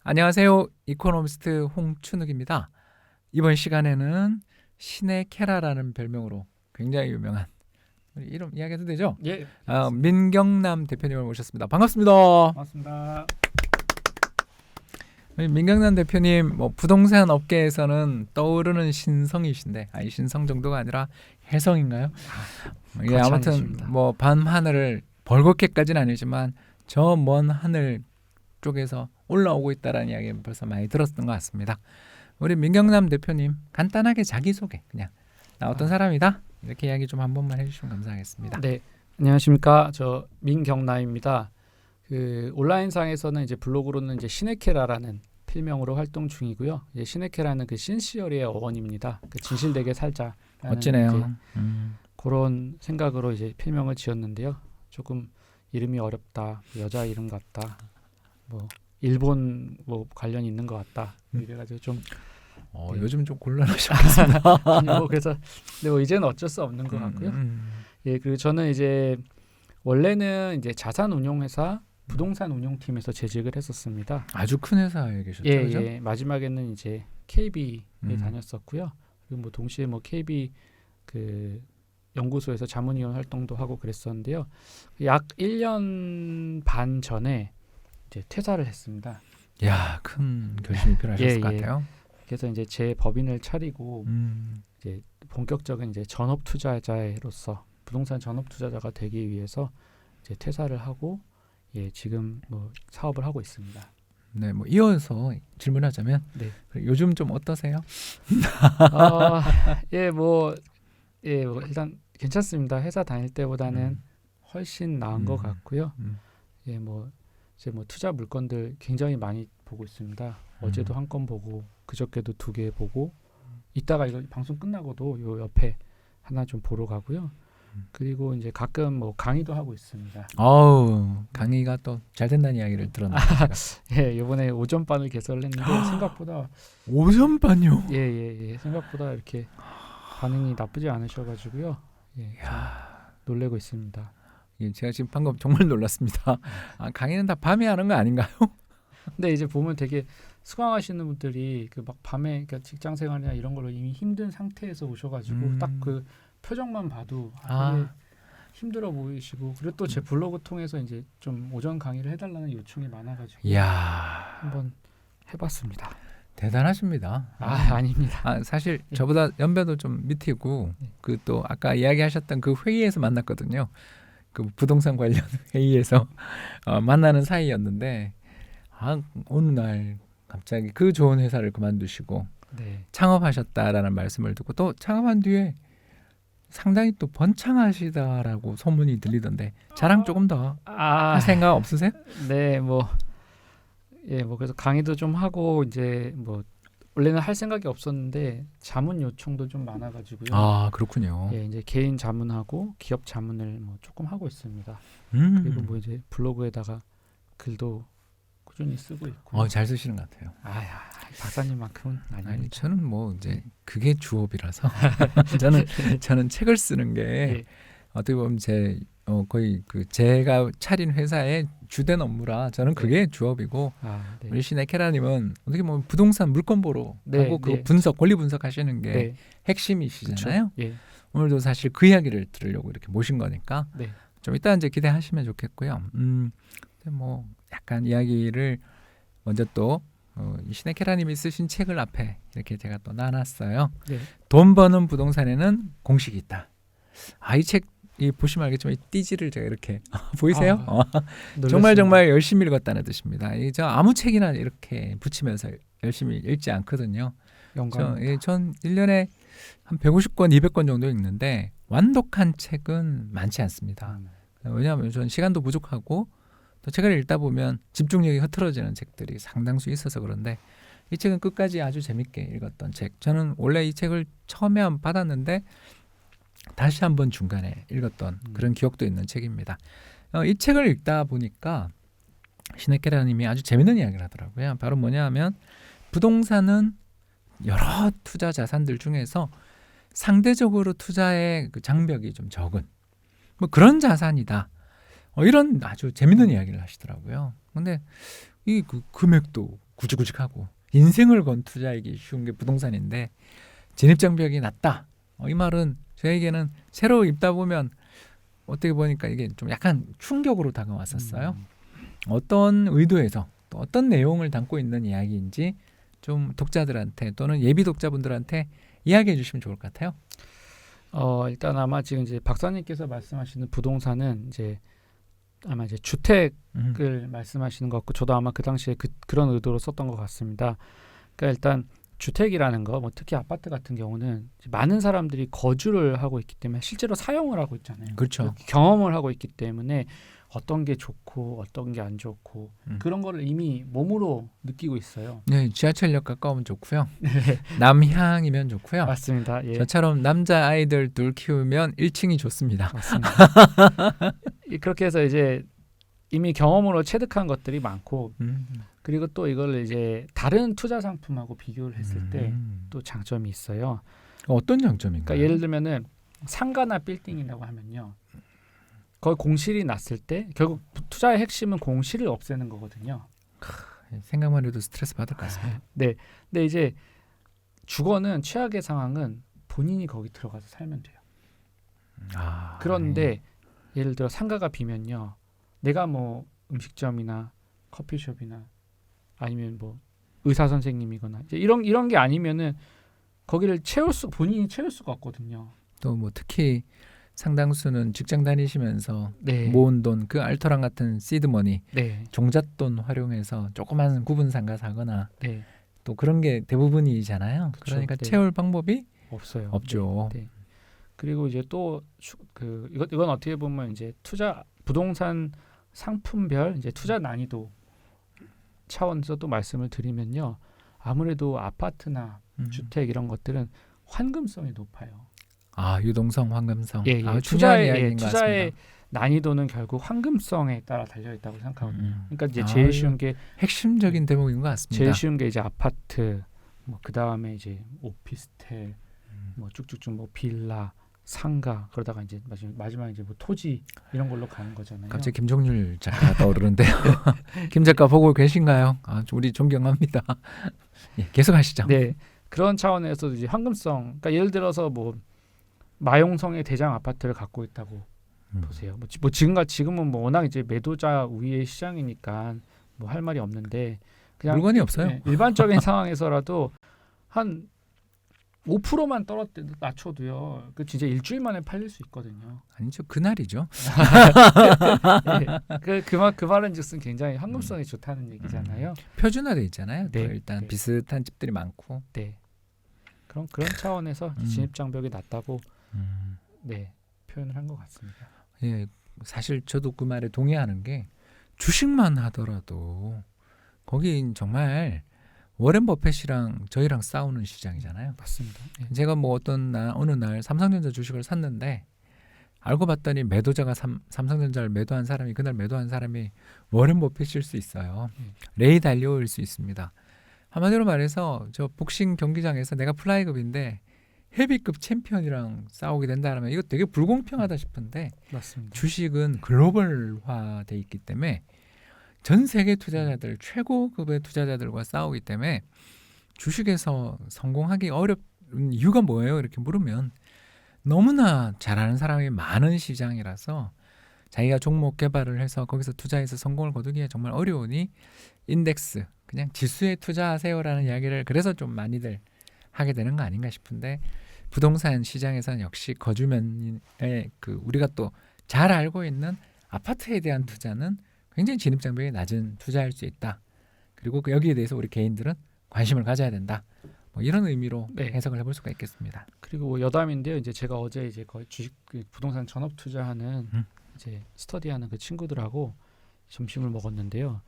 안녕하세요. 이코노미스트 홍춘욱입니다. 이번 시간에는 신의 캐라라는 별명으로 굉장히 유명한 이름 이야기해도 되죠? 예. 민경남 대표님을 모셨습니다. 반갑습니다. 반갑습니다. 민경남 대표님, 부동산 업계에서는 떠오르는 신성이신데, 아니 신성 정도가 아니라 혜성인가요? 예, 아무튼 밤 하늘을 벌겋게까지는 아니지만 저 먼 하늘 쪽에서 올라오고 있다라는 이야기 벌써 많이 들었던 것 같습니다. 우리 민경남 대표님 간단하게 자기소개 그냥 나 어떤 사람이다 이렇게 이야기 좀 한 번만 해주시면 감사하겠습니다. 네, 안녕하십니까. 저 민경남입니다. 그 온라인상에서는 이제 블로그로는 이제 시네케라라는 필명으로 활동 중이고요. 이제 시네케라는 그 신시어리의 어원입니다. 그 진실되게 살자. 멋지네요. 그런 생각으로 이제 필명을 지었는데요. 조금 이름이 어렵다, 여자 이름 같다, 일본 관련 있는 것 같다. 이래가지고 좀 네. 요즘 좀 곤란하셨겠습니다. 그래서 근데 이제는 어쩔 수 없는 것 같고요. 예, 그리고 저는 이제 원래는 이제 자산 운용 회사 부동산 운용팀에서 재직을 했었습니다. 아주 큰 회사에 계셨죠, 예, 그죠? 예, 마지막에는 이제 KB에 다녔었고요. 그리고 동시에 KB 그 연구소에서 자문위원 활동도 하고 그랬었는데요. 약 1년 반 전에 이제 퇴사를 했습니다. 야, 큰 결심이 필요하셨을 것 같아요. 그래서 이제 제 법인을 차리고 이제 본격적인 이제 전업 투자자로서 부동산 전업 투자자가 되기 위해서 이제 퇴사를 하고 지금 사업을 하고 있습니다. 네, 이어서 질문하자면 네. 요즘 좀 어떠세요? 일단 괜찮습니다. 회사 다닐 때보다는 훨씬 나은 것 같고요. 이제 투자 물건들 굉장히 많이 보고 있습니다. 어제도 한 건 보고 그저께도 2개 보고 이따가 이거 방송 끝나고도 요 옆에 하나 좀 보러 가고요. 그리고 이제 가끔 강의도 하고 있습니다. 강의가 또 잘 된다는 이야기를 들었는데. 예, 이번에 오전반을 개설을 했는데 생각보다 오전반요? 예, 생각보다 이렇게 반응이 나쁘지 않으셔가지고요. 놀래고 있습니다. 제가 지금 방금 정말 놀랐습니다. 강의는 다 밤에 하는 거 아닌가요? 근데 이제 보면 되게 수강하시는 분들이 그 막 밤에 그러니까 직장 생활이나 이런 걸로 이미 힘든 상태에서 오셔가지고 딱 그 표정만 봐도 되게 힘들어 보이시고 그리고 또 제 블로그 통해서 이제 좀 오전 강의를 해달라는 요청이 많아가지고 한번 해봤습니다. 대단하십니다. 아닙니다. 사실 저보다 연배도 좀 밑이고 그 또 아까 이야기하셨던 그 회의에서 만났거든요. 그 부동산 관련 회의에서 만나는 사이였는데 어느 날 갑자기 그 좋은 회사를 그만두시고 창업하셨다라는 말씀을 듣고 또 창업한 뒤에 상당히 또 번창하시다라고 소문이 들리던데 자랑 조금 더 할 생각 없으세요? 네, 그래서 강의도 좀 하고 이제 원래는 할 생각이 없었는데 자문 요청도 좀 많아가지고요. 그렇군요. 예, 이제 개인 자문하고 기업 자문을 조금 하고 있습니다. 그리고 이제 블로그에다가 글도 꾸준히 쓰고 있고. 잘 쓰시는 것 같아요. 박사님만큼은 아닙니다. 저는 이제 그게 주업이라서 저는 책을 쓰는 게 어떻게 보면 거의 제가 차린 회사의 주된 업무라 저는 그게 주업이고 우리 시네케라님은 어떻게 보면 부동산 물건 보러 하고 그 권리 분석하시는 게 핵심이시잖아요. 오늘도 사실 그 이야기를 들으려고 이렇게 모신 거니까 좀 이따 이제 기대하시면 좋겠고요. 약간 이야기를 먼저 또 시네케라님이 쓰신 책을 앞에 이렇게 제가 또 놔놨어요. 돈 버는 부동산에는 공식이 있다. 이 책 보시면 알겠지만 이 띠지를 제가 이렇게 보이세요? 정말 열심히 읽었다는 뜻입니다. 저 아무 책이나 이렇게 붙이면서 열심히 읽지 않거든요. 전 1년에 한 150권, 200권 정도 읽는데 완독한 책은 많지 않습니다. 왜냐하면 전 시간도 부족하고 또 책을 읽다 보면 집중력이 흐트러지는 책들이 상당수 있어서 그런데 이 책은 끝까지 아주 재밌게 읽었던 책. 저는 원래 이 책을 처음에 받았는데 다시 한번 중간에 읽었던 그런 기억도 있는 책입니다. 이 책을 읽다 보니까 시네케라님이 아주 재밌는 이야기를 하더라고요. 바로 뭐냐하면 부동산은 여러 투자 자산들 중에서 상대적으로 투자의 그 장벽이 좀 적은 그런 자산이다. 이런 아주 재밌는 이야기를 하시더라고요. 근데 이 금액도 굵직굵직하고 인생을 건 투자하기 쉬운 게 부동산인데 진입장벽이 낮다. 이 말은 저에게는 새로 입다 보면 어떻게 보니까 이게 좀 약간 충격으로 다가왔었어요. 어떤 의도에서 또 어떤 내용을 담고 있는 이야기인지 좀 독자들한테 또는 예비 독자분들한테 이야기해 주시면 좋을 것 같아요. 일단 아마 지금 이제 박사님께서 말씀하시는 부동산은 이제 아마 이제 주택을 말씀하시는 것 같고 저도 아마 그 당시에 그런 의도로 썼던 것 같습니다. 그러니까 일단 주택이라는 거, 뭐 특히 아파트 같은 경우는 많은 사람들이 거주를 하고 있기 때문에 실제로 사용을 하고 있잖아요. 그렇죠. 경험을 하고 있기 때문에 어떤 게 좋고 어떤 게 안 좋고 그런 거를 이미 몸으로 느끼고 있어요. 네, 지하철역 가까우면 좋고요. 남향이면 좋고요. 맞습니다. 예. 저처럼 남자 아이들 둘 키우면 1층이 좋습니다. 맞습니다. 그렇게 해서 이제 이미 경험으로 체득한 것들이 많고 그리고 또 이걸 이제 다른 투자 상품하고 비교를 했을 때 또 장점이 있어요. 어떤 장점인가요? 그러니까 예를 들면은 상가나 빌딩이라고 하면요. 거의 공실이 났을 때 결국 투자의 핵심은 공실을 없애는 거거든요. 생각만 해도 스트레스 받을 것 같습니다. 네. 근데 이제 주거는 최악의 상황은 본인이 거기 들어가서 살면 돼요. 그런데 예를 들어 상가가 비면요. 내가 뭐 음식점이나 커피숍이나 아니면 뭐 의사 선생님이거나 이제 이런 게 아니면은 거기를 본인이 채울 수가 없거든요. 또 뭐 특히 상당수는 직장 다니시면서 네. 모은 돈, 그 알토란 같은 시드머니, 네. 종잣돈 활용해서 조그만 구분 상가 사거나 네. 또 그런 게 대부분이잖아요. 그쵸. 그러니까 네. 채울 방법이 없어요. 없죠. 네. 그리고 이제 또 이건 어떻게 보면 이제 부동산 상품별 이제 투자 난이도 차원에서 또 말씀을 드리면요. 아무래도 아파트나 주택 이런 것들은 환금성이 높아요. 유동성, 환금성. 예. 중요한 투자의 이야기인 것 투자의 같습니다. 난이도는 결국 환금성에 따라 달려 있다고 생각하거든요. 그러니까 이제 이거 제일 핵심적인 대목인 것 같습니다. 제일 쉬운 게 이제 아파트, 뭐 그 다음에 이제 오피스텔, 뭐 쭉쭉쭉 뭐 빌라, 상가 그러다가 이제 마지막 이제 뭐 토지 이런 걸로 가는 거잖아요. 갑자기 김종률 작가 떠오르는데요. 김 작가 보고 계신가요? 우리 존경합니다. 예, 계속하시죠. 네, 그런 차원에서 이제 황금성. 그러니까 예를 들어서 뭐 마용성의 대장 아파트를 갖고 있다고 보세요. 뭐 지금은 뭐 워낙 이제 매도자 우위의 시장이니까 뭐 할 말이 없는데 그냥 물건이 없어요. 네, 일반적인 상황에서라도 한 5%만 낮춰도요. 그 진짜 일주일 만에 팔릴 수 있거든요. 아니죠, 그날이죠. 네, 그 말은즉슨 굉장히 황금성이 좋다는 얘기잖아요. 표준화돼 있잖아요. 네, 또 일단 네. 비슷한 집들이 많고. 네. 그런 차원에서 진입 장벽이 낮다고 네 표현을 한 것 같습니다. 예, 사실 저도 그 말에 동의하는 게 주식만 하더라도 거긴 정말 워렌 버핏이랑 저희랑 싸우는 시장이잖아요. 맞습니다. 네. 제가 뭐 어느 날 삼성전자 주식을 샀는데 알고 봤더니 매도자가 삼성전자를 매도한 사람이 그날 매도한 사람이 워렌 버핏일 수 있어요. 레이 달리오일 수 있습니다. 한마디로 말해서 저 복싱 경기장에서 내가 플라이급인데 헤비급 챔피언이랑 싸우게 된다면 이거 되게 불공평하다 싶은데 맞습니다. 주식은 글로벌화돼 있기 때문에 전 세계 투자자들 최고급의 투자자들과 싸우기 때문에 주식에서 성공하기 어려운 이유가 뭐예요? 이렇게 물으면 너무나 잘하는 사람이 많은 시장이라서 자기가 종목 개발을 해서 거기서 투자해서 성공을 거두기에 정말 어려우니 인덱스 그냥 지수에 투자하세요라는 이야기를 그래서 좀 많이들 하게 되는 거 아닌가 싶은데 부동산 시장에서는 역시 거주면의 우리가 또 잘 알고 있는 아파트에 대한 투자는 굉장히 진입 장벽이 낮은 투자할 수 있다. 그리고 여기에 대해서 우리 개인들은 관심을 가져야 된다. 뭐 이런 의미로 네. 해석을 해볼 수가 있겠습니다. 그리고 뭐 여담인데요. 이제 제가 어제 이제 거의 주식 부동산 전업 투자하는 이제 스터디하는 그 친구들하고 점심을 먹었는데요.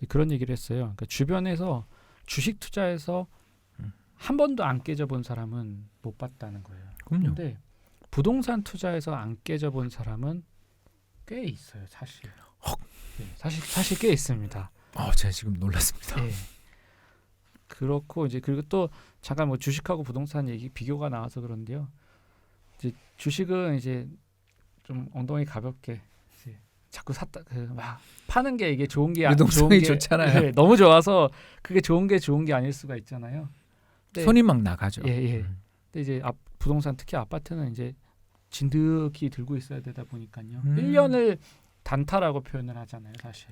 그런 얘기를 했어요. 그러니까 주변에서 주식 투자해서 한 번도 안 깨져본 사람은 못 봤다는 거예요. 그럼요. 근데 부동산 투자해서 안 깨져본 사람은 꽤 있어요, 사실. 네, 사실 꽤 있습니다. 제가 지금 놀랐습니다. 네. 그렇고 이제 그리고 또 잠깐 뭐 주식하고 부동산 얘기 비교가 나와서 그런데요. 이제 주식은 이제 좀 엉덩이 가볍게 이제 자꾸 샀다 막 파는 게 이게 좋은 게 유동성이 좋잖아요. 예, 너무 좋아서 그게 좋은 게 아닐 수가 있잖아요. 근데, 손이 막 나가죠. 예. 근데 이제 부동산 특히 아파트는 이제 진득이 들고 있어야 되다 보니까요. 1년을 단타라고 표현을 하잖아요, 사실.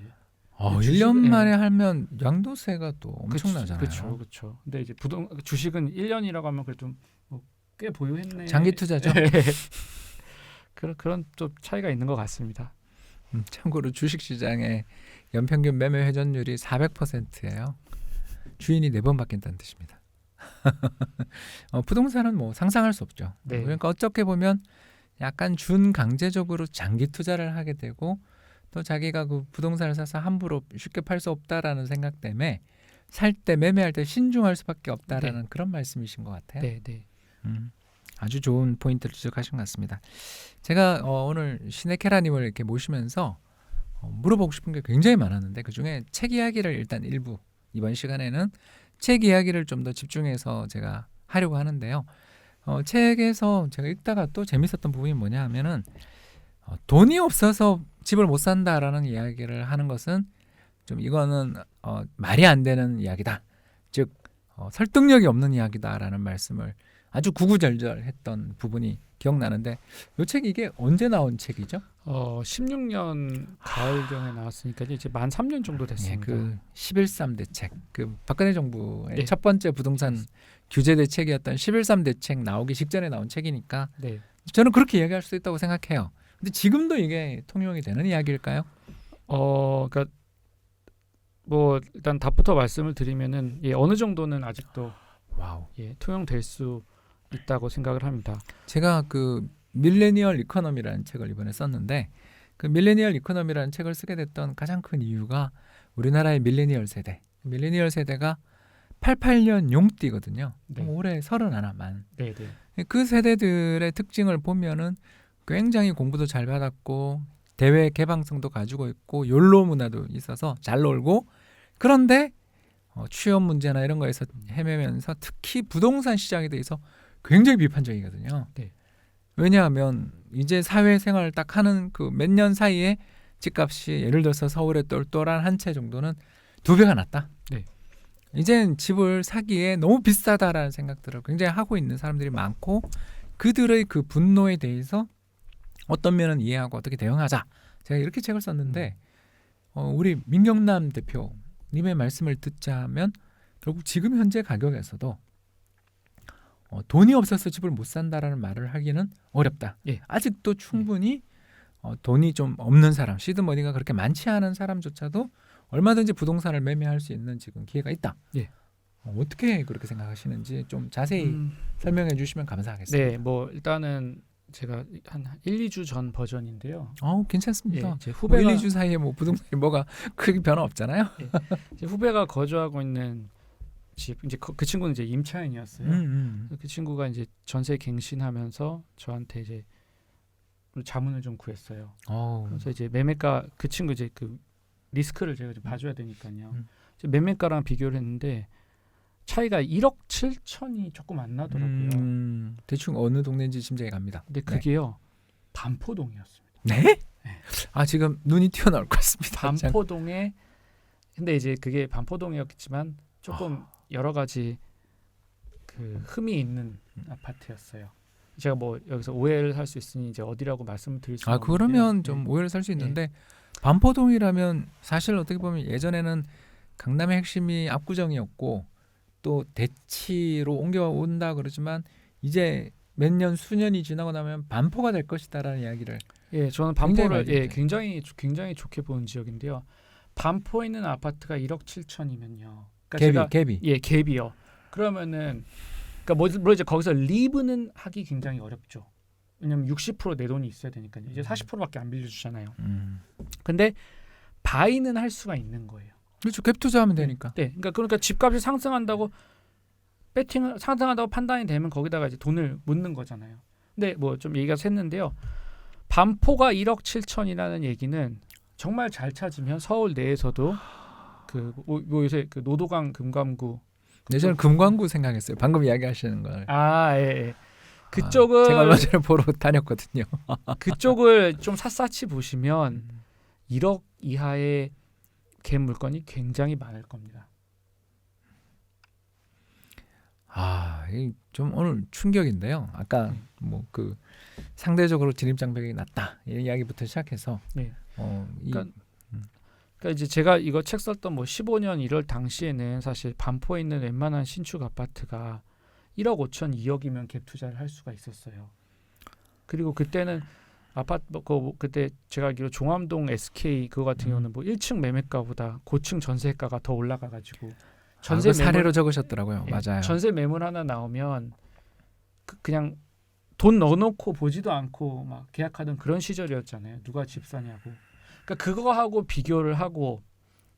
1년 만에 하면 양도세가 또 엄청나잖아요. 그렇죠. 근데 이제 주식은 1년이라고 하면 그래도 뭐 꽤 보유했네. 장기 투자죠. 그런 또 차이가 있는 것 같습니다. 참고로 주식시장의 연평균 매매 회전율이 400%예요. 주인이 4번 바뀐다는 뜻입니다. 부동산은 뭐 상상할 수 없죠. 네. 그러니까 어떻게 보면 약간 준강제적으로 장기 투자를 하게 되고 또 자기가 그 부동산을 사서 함부로 쉽게 팔 수 없다라는 생각 때문에 살 때 매매할 때 신중할 수밖에 없다라는 그런 말씀이신 것 같아요. 네. 아주 좋은 포인트를 지적하신 것 같습니다. 제가 오늘 시네케라님을 이렇게 모시면서 물어보고 싶은 게 굉장히 많았는데 그중에 책 이야기를 일단 일부 이번 시간에는 책 이야기를 좀 더 집중해서 제가 하려고 하는데요. 책에서 제가 읽다가 또 재밌었던 부분이 뭐냐 하면은 돈이 없어서 집을 못 산다라는 이야기를 하는 것은 좀 이거는 말이 안 되는 이야기다. 즉 설득력이 없는 이야기다라는 말씀을 아주 구구절절했던 부분이 기억나는데 이 책이 이게 언제 나온 책이죠? 16년 가을경에 나왔으니까 이제 만 3년 정도 됐습니다. 그 11.3 대책, 그 박근혜 정부의 네. 첫 번째 부동산 규제 대책이었던 11.3 대책 나오기 직전에 나온 책이니까 네. 저는 그렇게 이야기할 수 있다고 생각해요. 근데 지금도 이게 통용이 되는 이야기일까요? 그러니까 뭐 일단 답부터 말씀을 드리면은 어느 정도는 아직도 통용될 수 있다고 생각을 합니다. 제가 그 밀레니얼 이코노미라는 책을 이번에 썼는데 그 밀레니얼 이코노미라는 책을 쓰게 됐던 가장 큰 이유가 우리나라의 밀레니얼 세대가 88년 용띠거든요. 네. 올해 31만. 네. 그 세대들의 특징을 보면은 굉장히 공부도 잘 받았고 대외 개방성도 가지고 있고 욜로 문화도 있어서 잘 놀고 그런데 취업 문제나 이런 거에서 헤매면서 특히 부동산 시장에 대해서 굉장히 비판적이거든요. 네. 왜냐하면 이제 사회생활을 딱 하는 그 몇 년 사이에 집값이 예를 들어서 서울의 똘똘한 한 채 정도는 2배가 났다. 네. 이젠 집을 사기에 너무 비싸다라는 생각들을 굉장히 하고 있는 사람들이 많고 그들의 그 분노에 대해서 어떤 면은 이해하고 어떻게 대응하자. 제가 이렇게 책을 썼는데 우리 민경남 대표님의 말씀을 듣자면 결국 지금 현재 가격에서도 돈이 없어서 집을 못 산다라는 말을 하기는 어렵다. 예. 아직도 충분히 돈이 좀 없는 사람, 시드머니가 그렇게 많지 않은 사람조차도 얼마든지 부동산을 매매할 수 있는 지금 기회가 있다. 예. 어떻게 그렇게 생각하시는지 좀 자세히 설명해 주시면 감사하겠습니다. 네, 뭐 일단은 제가 한 1, 2주 전 버전인데요. 괜찮습니다. 제 후배가 1, 2주 사이에 뭐 부동산이 뭐가 크게 변화 없잖아요. 제 후배가 거주하고 있는 집 이제 그 친구는 이제 임차인이었어요. 그 친구가 이제 전세 갱신하면서 저한테 이제 자문을 좀 구했어요. 그래서 이제 매매가 그 친구 이제 그 리스크를 제가 좀 봐줘야 되니까요. 이제 매매가랑 비교를 했는데 차이가 1억 7천이 조금 안 나더라고요. 대충 어느 동네인지 짐작이 갑니다. 근데 그게요 반포동이었습니다. 네? 네. 지금 눈이 튀어나올 것 같습니다. 반포동에 근데 이제 그게 반포동이었지만 조금 여러 가지 그 흠이 있는 아파트였어요. 제가 뭐 여기서 오해를 할 수 있으니 이제 어디라고 말씀을 드릴 수 없는데 그러면 좀 오해를 살 수 있는데 반포동이라면 사실 어떻게 보면 예전에는 강남의 핵심이 압구정이었고 또 대치로 옮겨온다 그러지만 이제 몇 년 수년이 지나고 나면 반포가 될 것이다라는 이야기를 저는 반포를 굉장히 좋게 보는 지역인데요. 반포에 있는 아파트가 1억 7천이면요. 그러니까 갭이 갭이요. 그러면은 그러니까 물론 이제 거기서 리브는 하기 굉장히 어렵죠. 왜냐면 60% 내 돈이 있어야 되니까요. 이제 40%밖에 안 빌려주잖아요. 근데 바이는 할 수가 있는 거예요. 그렇죠. 갭 투자하면 되니까. 네, 그러니까 집값이 상승한다고 상승한다고 판단이 되면 거기다가 이제 돈을 묻는 거잖아요. 근데 뭐 좀 얘기가 샜는데요. 반포가 1억 7천이라는 얘기는 정말 잘 찾으면 서울 내에서도 뭐 요새 그 노도강 금감구 저는 금광구 생각했어요. 방금 이야기하시는 걸. 그쪽을 제가 얼마 전에 보러 다녔거든요. 그쪽을 좀 샅샅이 보시면 1억 이하의 갭 물건이 굉장히 많을 겁니다. 좀 오늘 충격인데요. 아까 뭐 그 상대적으로 진입 장벽이 낮다 이 이야기부터 시작해서 네. 그러니까 그러니까 이제 제가 이거 책 썼던 뭐 15년 1월 당시에는 사실 반포에 있는 웬만한 신축 아파트가 1억 5천 2억이면 갭 투자를 할 수가 있었어요. 그리고 그때는 아파트 그때 제가 알기로 종암동 SK 그거 같은 경우는 뭐 1층 매매가보다 고층 전세가가 더 올라가가지고 전세 사례로 적으셨더라고요. 예, 맞아요. 전세 매물 하나 나오면 그냥 돈 넣어놓고 보지도 않고 막 계약하던 그런 시절이었잖아요. 누가 집 사냐고. 그러니까 그거하고 비교를 하고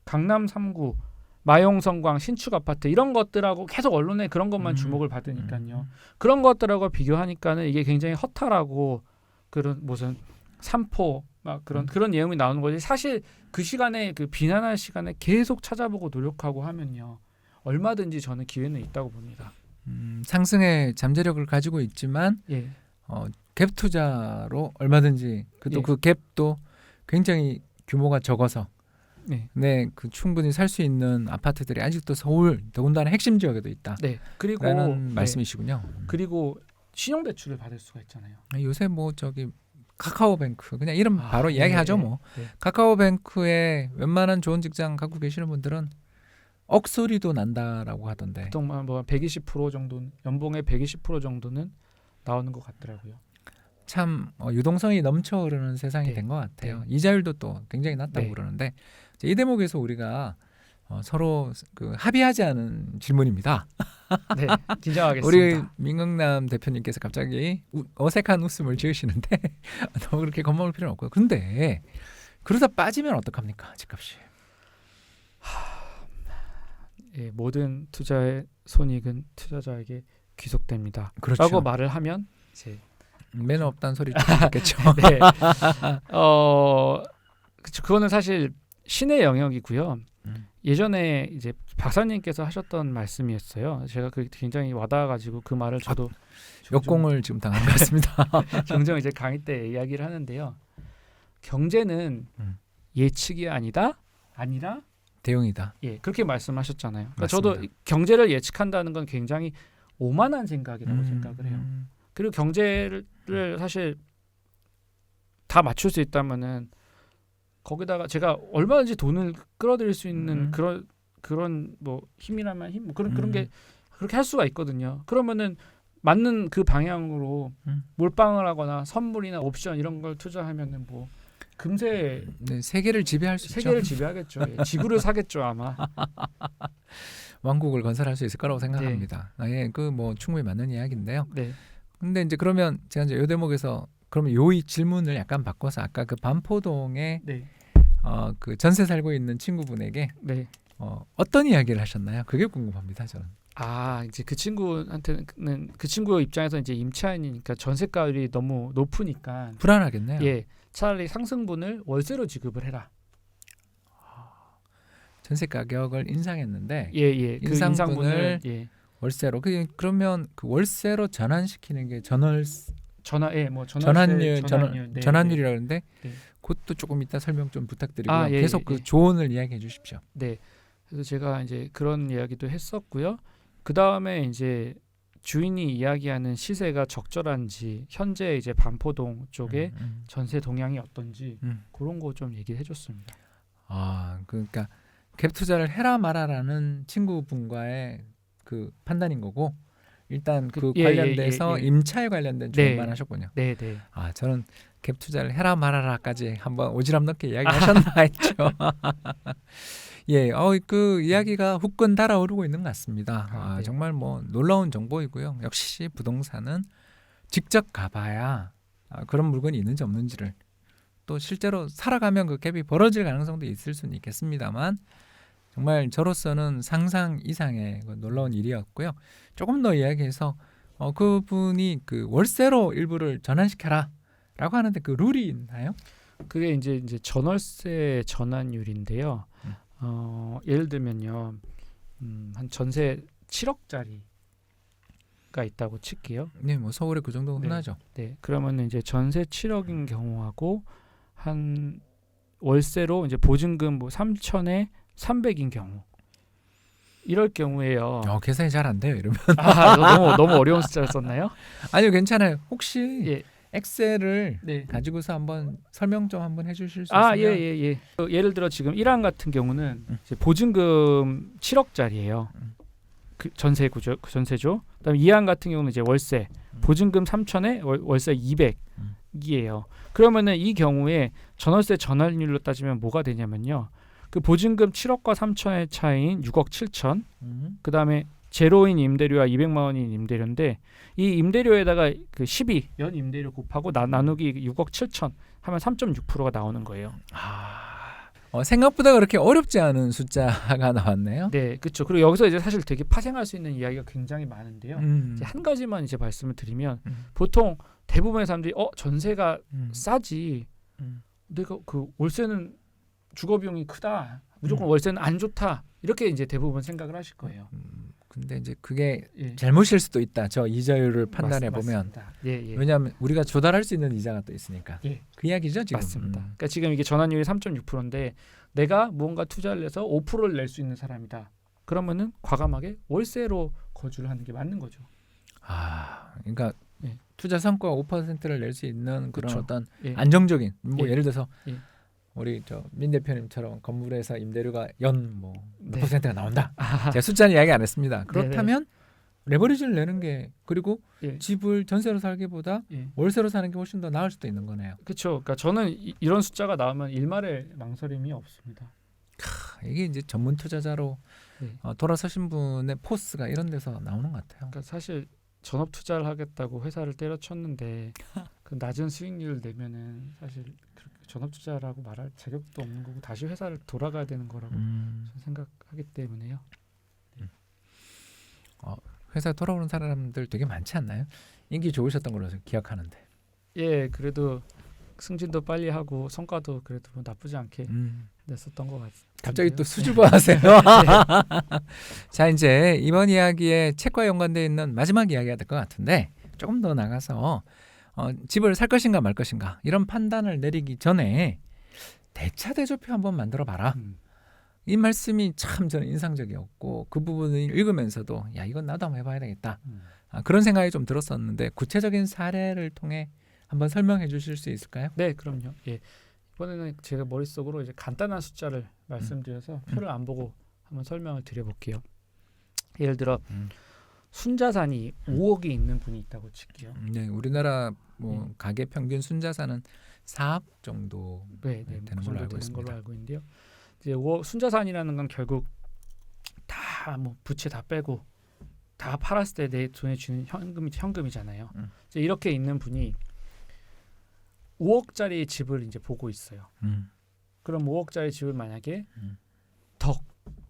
강남 3구 마용성광 신축 아파트 이런 것들하고 계속 언론에 그런 것만 주목을 받으니까요. 그런 것들하고 비교하니까는 이게 굉장히 허탈하고 그런 무슨 삼포 막 그런 내용이 나오는 거지. 사실 그 시간에 그 비난할 시간에 계속 찾아보고 노력하고 하면요. 얼마든지 저는 기회는 있다고 봅니다. 상승의 잠재력을 가지고 있지만 예. 갭 투자로 얼마든지 또 예. 그 갭도 굉장히 규모가 적어서 네. 그 충분히 살 수 있는 아파트들이 아직도 서울 더군다나 핵심 지역에도 있다. 네. 그리고 라는 말씀이시군요. 그리고 신용 대출을 받을 수가 있잖아요. 요새 뭐 저기 카카오뱅크 그냥 이름 바로 이야기하죠. 뭐 네. 카카오뱅크에 웬만한 좋은 직장 갖고 계시는 분들은 억소리도 난다라고 하던데. 보통 뭐 120% 정도 연봉의 120% 정도는 나오는 것 같더라고요. 참 유동성이 넘쳐 흐르는 세상이 네. 된 것 같아요. 네. 이자율도 또 굉장히 낮다고 네. 그러는데 이 대목에서 우리가 서로 그 합의하지 않은 질문입니다. 네, 긴장하겠습니다. 우리 민경남 대표님께서 갑자기 어색한 웃음을 지으시는데 너무 그렇게 겁먹을 필요는 없고. 근데 그러다 빠지면 어떡합니까? 집값이. 예, 모든 투자의 손익은 투자자에게 귀속됩니다. 그렇죠. 라고 말을 하면 이제 매너 없다는 소리 듣겠죠. 네. 그거는 사실 신의 영역이고요. 예전에 이제 박사님께서 하셨던 말씀이었어요. 제가 그 굉장히 와닿아가지고 그 말을 저도 역공을 지금 당한 것 같습니다. 종종 이제 강의 때 이야기를 하는데요. 경제는 예측이 아니라 대응이다. 예, 그렇게 말씀하셨잖아요. 그러니까 맞습니다. 저도 경제를 예측한다는 건 굉장히 오만한 생각이라고 생각을 해요. 그리고 경제를 사실 다 맞출 수 있다면은 거기다가 제가 얼마든지 돈을 끌어들일 수 있는 그런 뭐 힘이라면 힘 그런 게 그렇게 할 수가 있거든요. 그러면은 맞는 그 방향으로 몰빵을 하거나 선물이나 옵션 이런 걸 투자하면은 뭐 금세 세계를 지배할 수 있죠. 세계를 지배하겠죠. 예, 지구를 사겠죠 아마. 왕국을 건설할 수 있을 거라고 생각합니다. 예, 그 뭐 충분히 맞는 이야기인데요. 네. 근데 이제 그러면 제가 이제 요 대목에서 그러면 요 질문을 약간 바꿔서 아까 그 반포동에 네. 그 전세 살고 있는 친구분에게 네. 어떤 이야기를 하셨나요? 그게 궁금합니다, 저는. 이제 그 친구한테는 그 친구 입장에서 이제 임차인이니까 전세가율이 너무 높으니까 불안하겠네요. 예, 차라리 상승분을 월세로 지급을 해라. 전세 가격을 인상했는데 예, 그 인상분을 월세로 그러면 그 월세로 전환시키는 게 전환율이라고 그러는데 그것도 조금 이따 설명 좀 부탁드리고요. 계속 그 조언을 이야기해 주십시오. 네. 그래서 제가 이제 그런 이야기도 했었고요. 그 다음에 이제 주인이 이야기하는 시세가 적절한지 현재 이제 반포동 쪽에 전세 동향이 어떤지 그런 거 좀 얘기를 해줬습니다. 그러니까 갭 투자를 해라 마라라는 친구분과의 그 판단인 거고 일단 그 관련돼서 임차에 관련된 조언만 하셨군요. 네. 저는 갭 투자를 해라 말아라까지 한번 오지랖 넓게 이야기하셨나 했죠. 예, 그 이야기가 후끈 달아오르고 있는 것 같습니다. 네. 정말 뭐 놀라운 정보이고요. 역시 부동산은 직접 가봐야 그런 물건이 있는지 없는지를 또 실제로 살아가면 그 갭이 벌어질 가능성도 있을 수는 있겠습니다만 정말 저로서는 상상 이상의 놀라운 일이었고요. 조금 더 이야기해서 그분이 그 월세로 일부를 전환시켜라라고 하는데 그 룰이 있나요? 그게 이제 전월세 전환율인데요. 예를 들면요, 한 전세 7억짜리가 있다고 칠게요. 네, 뭐 서울에 그 정도 흔하죠. 네, 그러면 이제 전세 7억인 경우하고 한 월세로 이제 보증금 뭐 3천에 300인 경우 이럴 경우에요. 계산이 잘 안 돼요. 이러면 너무 어려운 숫자를 썼나요? 아니요, 괜찮아요. 혹시 예. 엑셀을 네. 가지고서 한번 설명 좀 한번 해주실 수 아, 있어요? 예. 예를 들어 지금 1항 같은 경우는 이제 보증금 7억짜리예요. 그 전세죠. 그다음에 2항 같은 경우는 이제 월세 보증금 3천에 월세 200이에요. 그러면은 이 경우에 전월세 전환율로 따지면 뭐가 되냐면요. 그 보증금 7억과 3천의 차이인 6억 7천. 그다음에 제로인 임대료와 200만 원인 임대료인데 이 임대료에다가 그 12 연 임대료 곱하고 나누기 6억 7천 하면 3.6%가 나오는 거예요. 생각보다 그렇게 어렵지 않은 숫자가 나왔네요. 네, 그렇죠. 그리고 여기서 이제 사실 되게 파생할 수 있는 이야기가 굉장히 많은데요. 이제 한 가지만 이제 말씀을 드리면 보통 대부분의 사람들이 전세가 싸지. 내가 그 월세는 주거 비용이 크다. 무조건 월세는 안 좋다. 이렇게 이제 대부분 생각을 하실 거예요. 근데 이제 그게 잘못일 수도 있다. 저 이자율을 판단해 보면. 예. 왜냐하면 우리가 조달할 수 있는 이자가 또 있으니까. 예. 그 이야기죠 지금. 맞습니다. 그러니까 지금 이게 전환율이 3.6%인데 내가 무언가 투자를 해서 5%를 낼 수 있는 사람이다. 그러면은 과감하게 월세로 거주를 하는 게 맞는 거죠. 그러니까 예. 투자 성과가 5%를 낼 수 있는 그런 그쵸. 어떤 예. 안정적인 뭐 예. 예를 들어서 예. 우리 민 대표님처럼 건물에서 임대료가 연 뭐 몇 네. 퍼센트가 나온다. 제가 숫자는 이야기 안 했습니다. 네네. 그렇다면 레버리지를 내는 게 그리고 예. 집을 전세로 살기보다 예. 월세로 사는 게 훨씬 더 나을 수도 있는 거네요. 그렇죠. 그러니까 저는 이런 숫자가 나오면 일말의 망설임이 없습니다. 이게 이제 전문 투자자로 네. 돌아서신 분의 포스가 이런 데서 나오는 것 같아요. 그러니까 사실 전업 투자를 하겠다고 회사를 때려쳤는데 그 낮은 수익률을 내면은 사실 그렇게 전업 투자라고 말할 자격도 없는 거고 다시 회사를 돌아가야 되는 거라고 저는 생각하기 때문에요. 회사 돌아오는 사람들 되게 많지 않나요? 인기 좋으셨던 걸로 기억하는데. 예, 그래도 승진도 빨리 하고 성과도 그래도 뭐 나쁘지 않게 냈었던 것 같아요. 갑자기 또 수줍어하세요. 자, 이제 이번 이야기에 책과 연관되어 있는 마지막 이야기가 될 것 같은데 조금 더 나가서 집을 살 것인가 말 것인가 이런 판단을 내리기 전에 대차대조표 한번 만들어 봐라. 이 말씀이 참 저는 인상적이었고 그 부분을 읽으면서도 야 이건 나도 한번 해봐야 되겠다. 그런 생각이 좀 들었었는데 구체적인 사례를 통해 한번 설명해 주실 수 있을까요? 네, 그럼요. 예. 이번에는 제가 머릿속으로 이제 간단한 숫자를 말씀드려서 표를 안 보고 한번 설명을 드려볼게요. 예를 들어 순자산이 5억이 있는 분이 있다고 칠게요. 네, 우리나라 뭐 가계 평균 순자산은 4억 정도 네, 되는 걸로 알고 있습니다. 걸로 알고 있는데요. 이제 5억 순자산이라는 건 결국 다 뭐 부채 다 빼고 다 팔았을 때 내 돈에 주는 현금이잖아요. 이제 이렇게 있는 분이 5억짜리 집을 이제 보고 있어요. 그럼 5억짜리 집을 만약에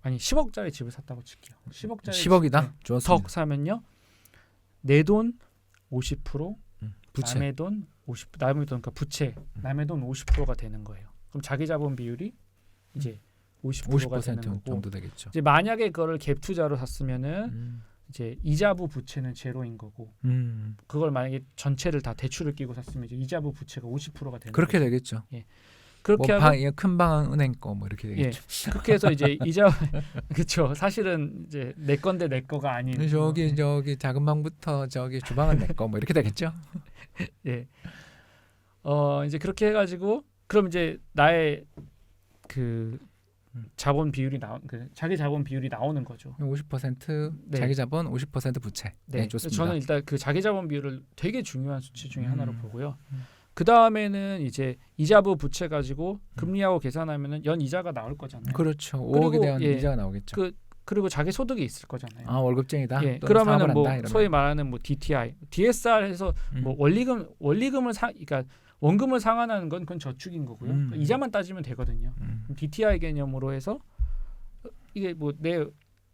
10억짜리 집을 샀다고 칠게요. 10억이다? 좋았습니다. 덕 사면요. 내 돈 50%, 부채. 남의 돈 50%, 남의 돈 그러니까 부채, 남의 돈 50%가 되는 거예요. 그럼 자기 자본 비율이 이제 50%가 되는 거고. 정도 되겠죠. 이제 만약에 그거를 갭 투자로 샀으면은 이제 이자부 부채는 제로인 거고. 그걸 만약에 전체를 다 대출을 끼고 샀으면 이제 이자부 부채가 50%가 되는 그렇게 거죠. 되겠죠. 예. 그렇게 뭐 하고 큰 방은 은행 거 뭐 이렇게 되겠죠. 예. 그렇게 해서 이제 이자 그렇죠. 사실은 이제 내 건데 내 거가 아닌 저기 작은 방부터 저기 주방은 내 거 뭐 이렇게 되겠죠. 예. 이제 그렇게 해가지고 그럼 이제 나의 그 자본 비율이 자기 자본 비율이 나오는 거죠. 50% 네. 자기 자본, 50% 부채. 네, 좋습니다. 저는 일단 그 자기 자본 비율을 되게 중요한 수치 중에 하나로 보고요. 그 다음에는 이제 이자부 부채 가지고 금리하고 계산하면은 연 이자가 나올 거잖아요. 그렇죠. 5억에 대한 예, 이자가 나오겠죠. 그리고 자기 소득이 있을 거잖아요. 월급쟁이다. 예, 또는 그러면은 사업을 뭐 한다, 이러면. 소위 말하는 뭐 DTI, DSR에서 뭐 원리금을 그러니까 원금을 상환하는 건 그건 저축인 거고요. 그러니까 이자만 따지면 되거든요. DTI 개념으로 해서 이게 뭐 내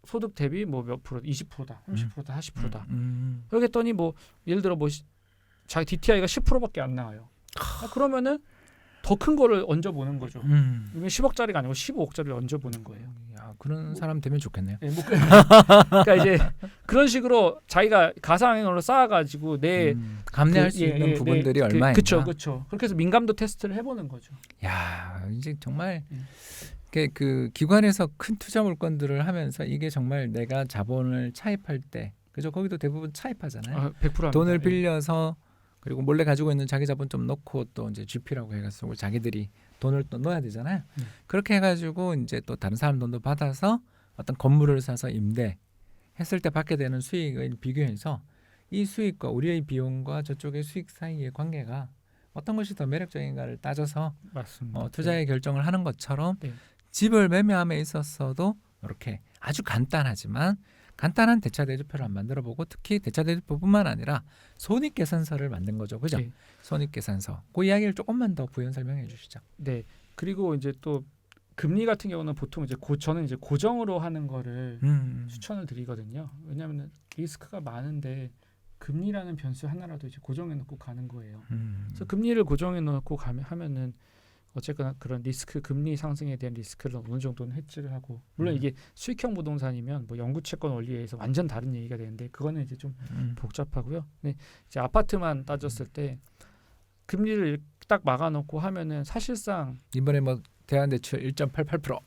소득 대비 뭐 몇 프로, 20%다, 30%다, 40%다. 이렇게 했더니 뭐 예를 들어 뭐 자기 DTI가 10%밖에 안 나와요. 그러면은 더 큰 거를 얹어 보는 거죠. 이게 10억짜리가 아니고 15억짜리를 얹어 보는 거예요. 야, 그런 사람 되면 좋겠네요. 네, 그러니까 이제 그런 식으로 자기가 가상행위로 쌓아가지고 내 감내할 수 있는 부분들이 얼마인가. 그렇죠. 그렇게 해서 민감도 테스트를 해보는 거죠. 야, 이제 정말 그 기관에서 큰 투자 물건들을 하면서 이게 정말 내가 자본을 차입할 때, 그죠? 거기도 대부분 차입하잖아요. 100% 돈을 합니다. 빌려서 그리고 몰래 가지고 있는 자기 자본 좀 넣고 또 이제 GP라고 해가지고 자기들이 돈을 또 넣어야 되잖아요. 그렇게 해가지고 이제 또 다른 사람 돈도 받아서 어떤 건물을 사서 임대했을 때 받게 되는 수익을 비교해서 이 수익과 우리의 비용과 저쪽의 수익 사이의 관계가 어떤 것이 더 매력적인가를 따져서 맞습니다. 투자의 결정을 하는 것처럼 네. 집을 매매함에 있어서도 이렇게 아주 간단하지만 간단한 대차대조표를 만들어보고 특히 대차대조표뿐만 아니라 손익계산서를 만든 거죠, 그죠? 네. 손익계산서. 그 이야기를 조금만 더 부연 설명해 주시죠. 네. 그리고 이제 또 금리 같은 경우는 보통 이제 저는 이제 고정으로 하는 거를 추천을 드리거든요. 왜냐하면 리스크가 많은데 금리라는 변수 하나라도 이제 고정해 놓고 가는 거예요. 그래서 금리를 고정해 놓고 하면은 어쨌거나 그런 리스크, 금리 상승에 대한 리스크를 어느 정도는 해지를 하고, 물론 이게 수익형 부동산이면 뭐 영구채권 원리에 의해서 완전 다른 얘기가 되는데 그거는 이제 좀 복잡하고요. 근데 이제 아파트만 따졌을 때 금리를 딱 막아놓고 하면은 사실상 이번에 뭐 대한대출 1.88%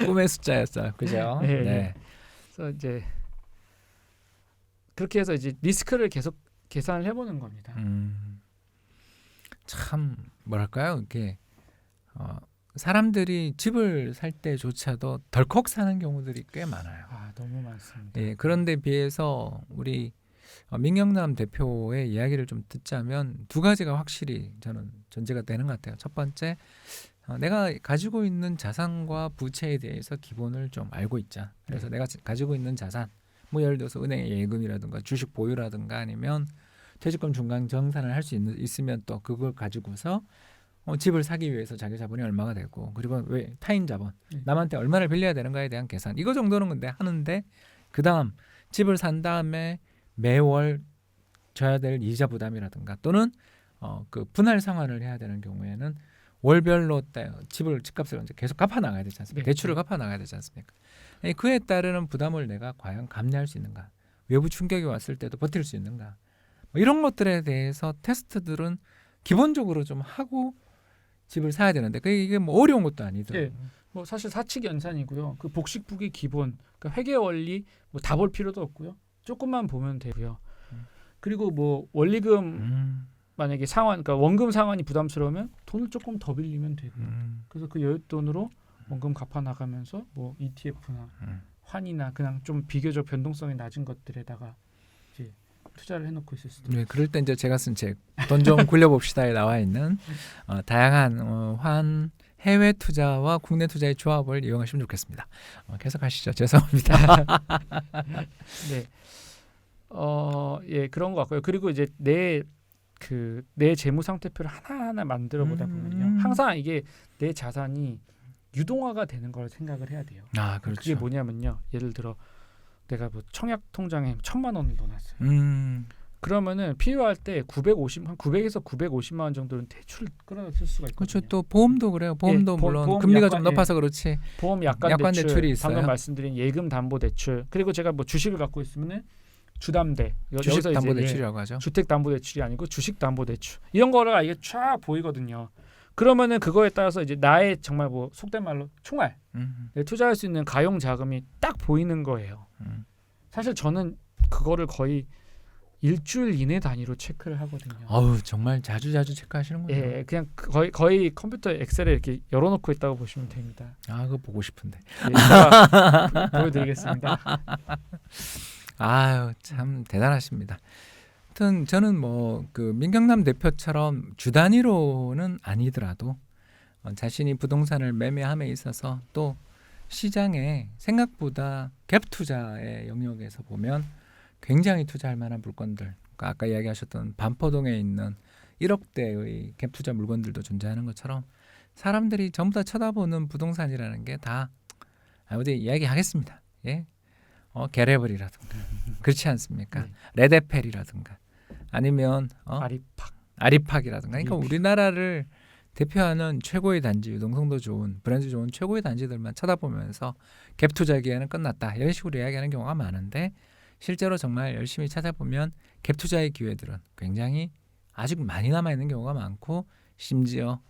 꿈의 숫자였어요, 그죠? 네. 네. 그래서 이제 그렇게 해서 이제 리스크를 계속 계산을 해보는 겁니다. 참 뭐랄까요, 이게 사람들이 집을 살 때조차도 덜컥 사는 경우들이 꽤 많아요. 너무 많습니다. 예, 그런데 비해서 우리 민경남 대표의 이야기를 좀 듣자면 두 가지가 확실히 저는 전제가 되는 것 같아요. 첫 번째, 내가 가지고 있는 자산과 부채에 대해서 기본을 좀 알고 있자. 그래서 내가 가지고 있는 자산, 뭐 예를 들어서 은행의 예금이라든가 주식 보유라든가 아니면 퇴직금 중간 정산을 할 수 있으면 또 그걸 가지고서 집을 사기 위해서 자기 자본이 얼마가 되고, 그리고 왜 타인 자본, 남한테 얼마를 빌려야 되는가에 대한 계산, 이거 정도는 근데 하는데, 그 다음 집을 산 다음에 매월 져야 될 이자 부담이라든가 또는 그 분할 상환을 해야 되는 경우에는 월별로 집값을 이제 계속 갚아 나가야 되지 않습니까? 대출을 갚아 나가야 되지 않습니까? 그에 따르는 부담을 내가 과연 감내할 수 있는가? 외부 충격이 왔을 때도 버틸 수 있는가? 뭐 이런 것들에 대해서 테스트들은 기본적으로 좀 하고 집을 사야 되는데 이게 뭐 어려운 것도 아니더라고요. 예. 뭐 사실 사칙 연산이고요. 그 복식북의 기본, 그러니까 회계 원리 뭐 다 볼 필요도 없고요. 조금만 보면 되고요. 그리고 뭐 원리금 만약에 상환, 그러니까 원금 상환이 부담스러우면 돈을 조금 더 빌리면 되고요. 그래서 그 여윳돈으로 원금 갚아 나가면서 뭐 ETF나 환이나 그냥 좀 비교적 변동성이 낮은 것들에다가 이제 투자를 해놓고 있을 수도. 네, 그럴 때 이제 제가 쓴 책 돈 좀 굴려봅시다에 나와 있는 다양한 환 해외 투자와 국내 투자의 조합을 이용하시면 좋겠습니다. 계속하시죠. 죄송합니다. 네, 예, 그런 것 같고요. 그리고 이제 내 재무 상태표를 하나하나 만들어 보다 보면요, 항상 이게 내 자산이 유동화가 되는 걸 생각을 해야 돼요. 그렇죠. 그게 뭐냐면요, 예를 들어 내가 뭐 청약 통장에 1,000만 원을 넣어놨어요. 그러면은 필요할 때 900에서 950만 원 정도는 대출을 끌어쓸 수가 있거든요. 그렇죠. 또 보험도 그래요. 보험도 물론 금리가 좀 높아서 그렇지. 보험 약관 대출이 있어요. 방금 말씀드린 예금 담보 대출. 그리고 제가 뭐 주식을 갖고 있으면은 주담대. 주식 담보 대출이라고 하죠. 주택 담보 대출이 아니고 주식 담보 대출. 이런 거가 이게 쫙 보이거든요. 그러면은 그거에 따라서 이제 나의 정말 뭐 속된 말로 총알, 투자할 수 있는 가용 자금이 딱 보이는 거예요. 사실 저는 그거를 거의 일주일 이내 단위로 체크를 하거든요. 정말 자주 체크하시는군요. 예, 그냥 거의 컴퓨터 엑셀에 이렇게 열어놓고 있다고 보시면 됩니다. 그거 보고 싶은데. 네, 제가 보여드리겠습니다. 참 대단하십니다. 하여튼 저는 뭐 그 민경남 대표처럼 주 단위로는 아니더라도 자신이 부동산을 매매함에 있어서 또 시장에 생각보다 갭 투자의 영역에서 보면 굉장히 투자할 만한 물건들, 그러니까 아까 이야기하셨던 반포동에 있는 1억대의 갭 투자 물건들도 존재하는 것처럼 사람들이 전부 다 쳐다보는 부동산이라는 게 다 어디 이야기하겠습니다. 예, 게레블이라든가 그렇지 않습니까? 레데펠이라든가 아니면 아리팍이라든가. 그러니까 우리나라를 대표하는 최고의 단지, 유동성도 좋은, 브랜드 좋은 최고의 단지들만 쳐다보면서 갭 투자 기회는 끝났다. 이런 식으로 이야기하는 경우가 많은데 실제로 정말 열심히 찾아보면 갭 투자의 기회들은 굉장히 아직 많이 남아있는 경우가 많고 심지어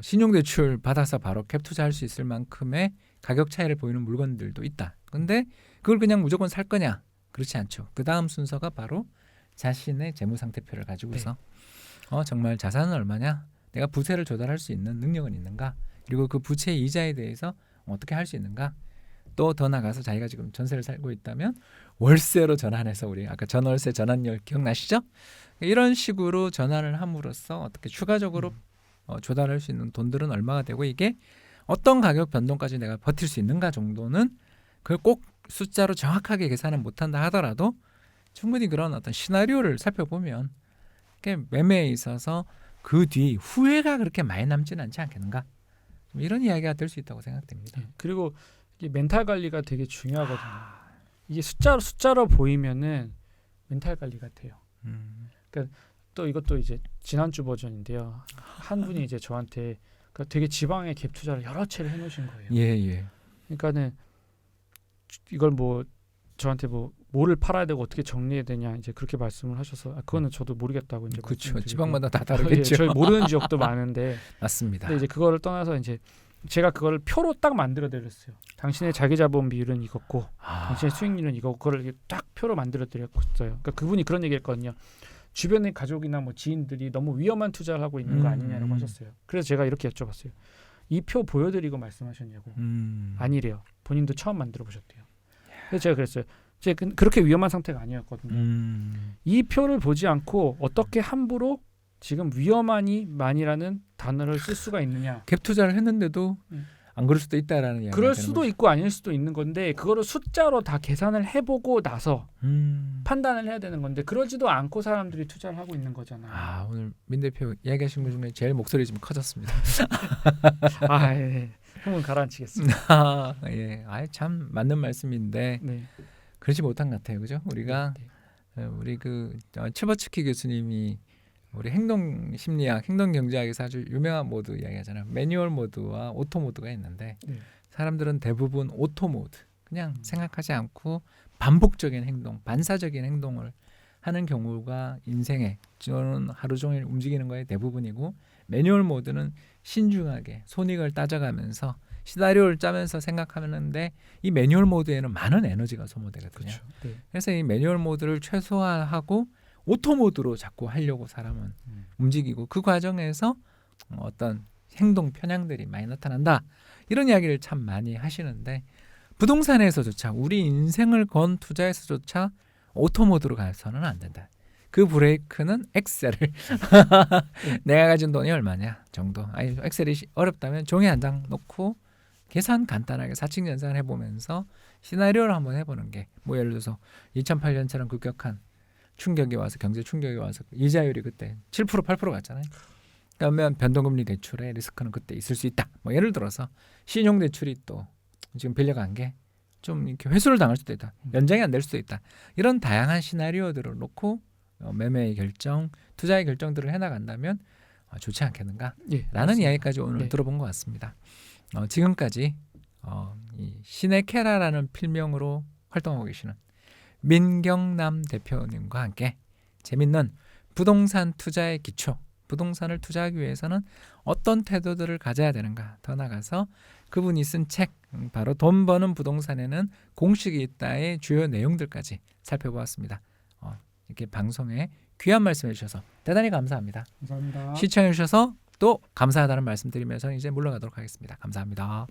신용대출 받아서 바로 갭 투자할 수 있을 만큼의 가격 차이를 보이는 물건들도 있다. 근데 그걸 그냥 무조건 살 거냐? 그렇지 않죠. 그 다음 순서가 바로 자신의 재무상태표를 가지고서 정말 자산은 얼마냐? 내가 부채를 조달할 수 있는 능력은 있는가? 그리고 그 부채의 이자에 대해서 어떻게 할 수 있는가? 또 더 나가서 자기가 지금 전세를 살고 있다면 월세로 전환해서 우리 아까 전월세 전환율 기억나시죠? 이런 식으로 전환을 함으로써 어떻게 추가적으로 조달할 수 있는 돈들은 얼마가 되고 이게 어떤 가격 변동까지 내가 버틸 수 있는가 정도는 그걸 꼭 숫자로 정확하게 계산은 못한다 하더라도 충분히 그런 어떤 시나리오를 살펴보면 매매에 있어서 그 뒤 후회가 그렇게 많이 남지는 않지 않겠는가? 이런 이야기가 될 수 있다고 생각됩니다. 그리고 이게 멘탈 관리가 되게 중요하거든요. 이게 숫자로 보이면은 멘탈 관리가 돼요. 그러니까 또 이것도 이제 지난주 버전인데요. 한 분이 이제 저한테 되게 지방에 갭 투자를 여러 채를 해놓으신 거예요. 예. 그러니까는 이걸 뭐 저한테 뭐를 팔아야 되고 어떻게 정리해야 되냐 이제 그렇게 말씀을 하셔서 그거는 저도 모르겠다고 이제 그렇죠. 지방마다 다 다르겠죠. 저희 모르는 지역도 많은데 맞습니다. 근데 이제 그거를 떠나서 이제 제가 그거를 표로 딱 만들어 드렸어요. 당신의 자기 자본 비율은 이거고 당신의 수익률은 이거고 그거를 이렇게 딱 표로 만들어 드렸어요. 그러니까 그분이 그런 얘기했거든요. 주변의 가족이나 뭐 지인들이 너무 위험한 투자를 하고 있는 거 아니냐라고 하셨어요. 그래서 제가 이렇게 여쭤봤어요. 이 표 보여드리고 말씀하셨냐고. 아니래요. 본인도 처음 만들어 보셨대요. 그래서 제가 그랬어요. 제가 그렇게 위험한 상태가 아니었거든요. 이 표를 보지 않고 어떻게 함부로 지금 위험하니만이라는 단어를 쓸 수가 있느냐. 갭 투자를 했는데도 안 그럴 수도 있다라는 이야기가 그럴 되는 수도 거죠. 있고 아닐 수도 있는 건데 그거를 숫자로 다 계산을 해보고 나서 판단을 해야 되는 건데 그러지도 않고 사람들이 투자를 하고 있는 거잖아요. 오늘 민 대표 이야기하신 것 중에 제일 목소리 좀 커졌습니다. 예. 흥분 가라앉히겠습니다. 예, 참 맞는 말씀인데 네. 그렇지 못한 것 같아요, 그죠? 우리가 우리 츠버츠키 교수님이 우리 행동 심리학, 행동 경제학에서 아주 유명한 모드 이야기하잖아요. 매뉴얼 모드와 오토 모드가 있는데 사람들은 대부분 오토 모드, 그냥 생각하지 않고 반복적인 행동, 반사적인 행동을 하는 경우가 인생에 저는 하루 종일 움직이는 거의 대부분이고 매뉴얼 모드는 신중하게 손익을 따져가면서 시나리오를 짜면서 생각하는데 이 매뉴얼 모드에는 많은 에너지가 소모되거든요. 그렇죠. 네. 그래서 이 매뉴얼 모드를 최소화하고 오토 모드로 자꾸 하려고 사람은 움직이고 그 과정에서 어떤 행동 편향들이 많이 나타난다. 이런 이야기를 참 많이 하시는데 부동산에서조차 우리 인생을 건 투자에서조차 오토 모드로 가서는 안 된다. 그 브레이크는 엑셀을 내가 가진 돈이 얼마냐 정도. 엑셀이 어렵다면 종이 한 장 놓고 계산 간단하게 사칙 연산을 해보면서 시나리오를 한번 해보는 게 뭐 예를 들어서 2008년처럼 급격한 충격이 와서 경제 충격이 와서 이자율이 그때 7% 8% 갔잖아요. 그러면 변동금리 대출의 리스크는 그때 있을 수 있다. 뭐 예를 들어서 신용대출이 또 지금 빌려간 게 좀 이렇게 회수를 당할 수도 있다. 연장이 안 될 수도 있다. 이런 다양한 시나리오들을 놓고 매매의 결정, 투자의 결정들을 해나간다면 좋지 않겠는가? 라는 이야기까지 오늘 들어본 것 같습니다. 지금까지 이 신의 캐라라는 필명으로 활동하고 계시는 민경남 대표님과 함께 재밌는 부동산 투자의 기초, 부동산을 투자하기 위해서는 어떤 태도들을 가져야 되는가, 더 나아가서 그분이 쓴 책 바로 돈 버는 부동산에는 공식이 있다의 주요 내용들까지 살펴보았습니다. 이렇게 방송에 귀한 말씀해 주셔서 대단히 감사합니다. 감사합니다. 시청해 주셔서 또 감사하다는 말씀 드리면서 이제 물러가도록 하겠습니다. 감사합니다.